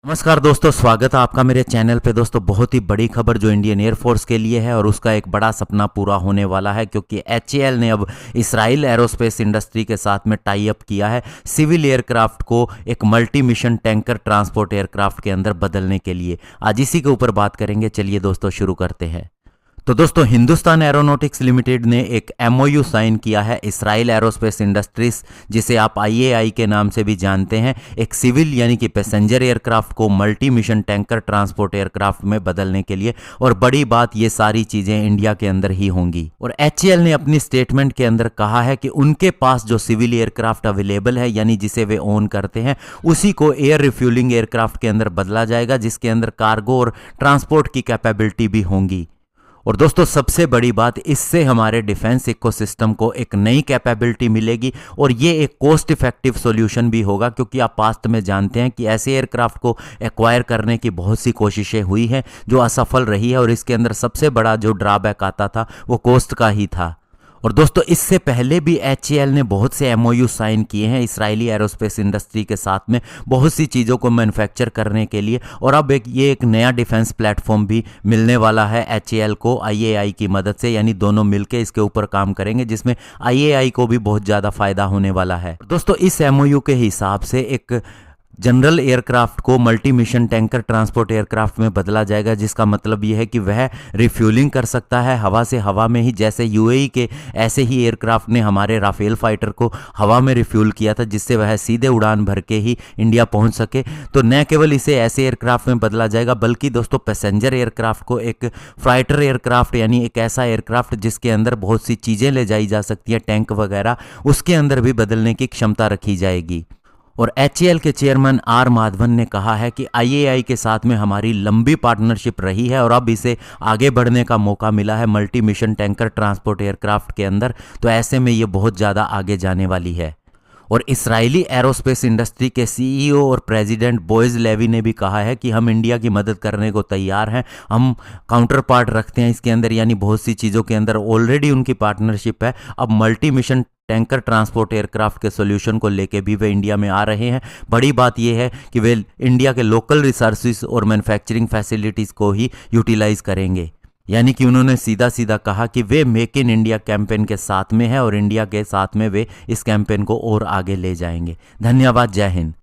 नमस्कार दोस्तों, स्वागत है आपका मेरे चैनल पे। दोस्तों, बहुत ही बड़ी खबर जो इंडियन एयरफोर्स के लिए है और उसका एक बड़ा सपना पूरा होने वाला है, क्योंकि एचएएल ने अब इसराइल एरोस्पेस इंडस्ट्री के साथ में टाई अप किया है सिविल एयरक्राफ्ट को एक multi mission tanker transport aircraft के अंदर बदलने के लिए। आज इसी के ऊपर बात करेंगे। चलिए दोस्तों, शुरू करते हैं। तो दोस्तों, हिंदुस्तान एरोनॉटिक्स लिमिटेड ने एक एमओयू साइन किया है इसराइल एरोस्पेस इंडस्ट्रीज, जिसे आप आईएआई के नाम से भी जानते हैं, एक सिविल यानी कि पैसेंजर एयरक्राफ्ट को multi mission tanker transport aircraft में बदलने के लिए। और बड़ी बात, ये सारी चीजें इंडिया के अंदर ही होंगी। और एचएएल ने अपनी स्टेटमेंट के अंदर कहा है कि उनके पास जो सिविल एयरक्राफ्ट अवेलेबल है, यानी जिसे वे ओन करते हैं, उसी को एयर रिफ्यूलिंग एयरक्राफ्ट के अंदर बदला जाएगा, जिसके अंदर कार्गो और ट्रांसपोर्ट की कैपेबिलिटी भी होंगी। और दोस्तों, सबसे बड़ी बात, इससे हमारे डिफेंस इकोसिस्टम को एक नई कैपेबिलिटी मिलेगी और ये एक कॉस्ट इफेक्टिव सॉल्यूशन भी होगा, क्योंकि आप पास्ट में जानते हैं कि ऐसे एयरक्राफ्ट को एक्वायर करने की बहुत सी कोशिशें हुई हैं जो असफल रही है, और इसके अंदर सबसे बड़ा जो ड्रॉबैक आता था वो कॉस्ट का ही था। और दोस्तों, इससे पहले भी एचएएल ने बहुत से एमओयू साइन किए हैं इसराइली एरोस्पेस इंडस्ट्री के साथ में बहुत सी चीज़ों को मैन्युफैक्चर करने के लिए। और अब ये एक नया डिफेंस प्लेटफॉर्म भी मिलने वाला है एचएएल को आईएआई की मदद से, यानी दोनों मिलकर इसके ऊपर काम करेंगे, जिसमें आईएआई को भी बहुत ज़्यादा फायदा होने वाला है। दोस्तों, इस एमओयू के हिसाब से एक जनरल एयरक्राफ्ट को multi mission tanker transport aircraft में बदला जाएगा, जिसका मतलब यह है कि वह रिफ्यूलिंग कर सकता है हवा से हवा में ही, जैसे यूएई के ऐसे ही एयरक्राफ्ट ने हमारे राफेल फाइटर को हवा में रिफ्यूल किया था, जिससे वह सीधे उड़ान भर के ही इंडिया पहुंच सके। तो न केवल इसे ऐसे एयरक्राफ्ट में बदला जाएगा, बल्कि दोस्तों पैसेंजर एयरक्राफ्ट को एक फाइटर एयरक्राफ्ट, यानी एक ऐसा एयरक्राफ्ट जिसके अंदर बहुत सी चीज़ें ले जाई जा सकती हैं, टैंक वगैरह, उसके अंदर भी बदलने की क्षमता रखी जाएगी। और एचएएल के चेयरमैन आर माधवन ने कहा है कि आईएआई के साथ में हमारी लंबी पार्टनरशिप रही है और अब इसे आगे बढ़ने का मौका मिला है multi mission tanker transport aircraft के अंदर, तो ऐसे में ये बहुत ज़्यादा आगे जाने वाली है। और इसराइली एरोस्पेस इंडस्ट्री के सीईओ और प्रेसिडेंट बोयज लेवी ने भी कहा है कि हम इंडिया की मदद करने को तैयार हैं, हम काउंटर पार्ट रखते हैं इसके अंदर, यानी बहुत सी चीज़ों के अंदर ऑलरेडी उनकी पार्टनरशिप है। अब multi mission tanker transport aircraft के सॉल्यूशन को लेके भी वे इंडिया में आ रहे हैं। बड़ी बात यह है कि वे इंडिया के लोकल रिसोर्सेज और मैन्युफैक्चरिंग फैसिलिटीज़ को ही यूटिलाइज करेंगे, यानी कि उन्होंने सीधा सीधा कहा कि वे मेक इन इंडिया कैंपेन के साथ में है और इंडिया के साथ में वे इस कैंपेन को और आगे ले जाएंगे। धन्यवाद। जय हिंद।